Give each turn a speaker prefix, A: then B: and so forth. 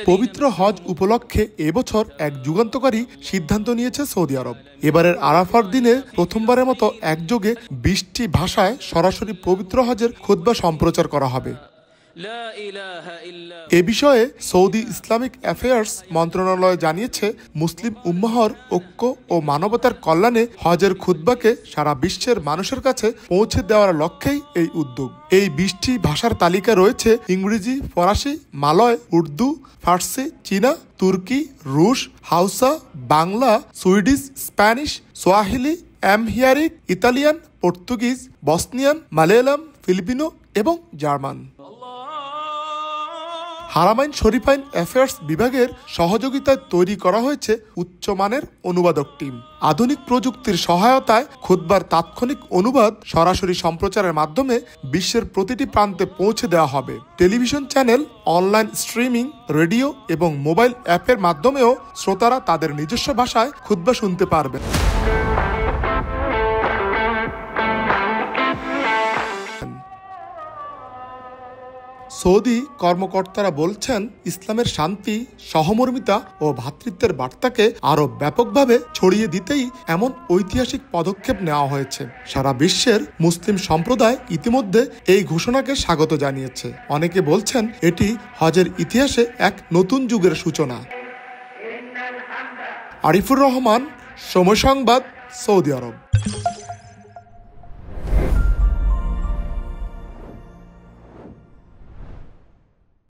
A: পবিত্র হজ উপলক্ষে এবছর এক যুগান্তকারী সিদ্ধান্ত নিয়েছে সৌদি আরব। এবারের আরাফার দিনে প্রথমবারের মতো একযোগে 20টি ভাষায় সরাসরি পবিত্র হজের খুতবা সম্প্রচার করা হবে। এ বিষয়ে সৌদি ইসলামিক অ্যাফেয়ার্স মন্ত্রণালয় জানিয়েছে, মুসলিম উম্মাহর ঐক্য ও মানবতার কল্যাণে হজের খুতবাকে সারা বিশ্বের মানুষের কাছে পৌঁছে দেওয়ার লক্ষ্যেই এই উদ্যোগ। এই 20টি ভাষার তালিকা রয়েছে ইংরেজি, ফরাসি, মালয়, উর্দু, ফার্সি, চীনা, তুর্কি, রুশ, Hausa, Bangla, Swedish, Spanish, Swahili, Amharic, Italian, Portuguese, Bosnian, Malayalam, Filipino এবং জার্মান। হারামাইন শরীফাইন অ্যাফেয়ার্স বিভাগের সহযোগিতায় তৈরি করা হয়েছে উচ্চমানের অনুবাদক টিম। আধুনিক প্রযুক্তির সহায়তায় খুতবার তাৎক্ষণিক অনুবাদ সরাসরি সম্প্রচারের মাধ্যমে বিশ্বের প্রতিটি প্রান্তে পৌঁছে দেওয়া হবে। Television channel, online streaming, radio এবং মোবাইল অ্যাপের মাধ্যমেও শ্রোতারা তাদের নিজস্ব ভাষায় খুতবা শুনতে পারবেন। সৌদি কর্মকর্তারা বলছেন, ইসলামের শান্তি, সহমর্মিতা ও ভ্রাতৃত্বের বার্তাকে আরো ব্যাপকভাবে ছড়িয়ে দিতেই এমন ঐতিহাসিক পদক্ষেপ নেওয়া হয়েছে। সারা বিশ্বের মুসলিম সম্প্রদায় ইতিমধ্যে এই ঘোষণাকে স্বাগত জানিয়েছে। অনেকে বলছেন এটি হজের ইতিহাসে এক নতুন যুগের সূচনা। আরিফুর রহমান, সময় সংবাদ, সৌদি আরব।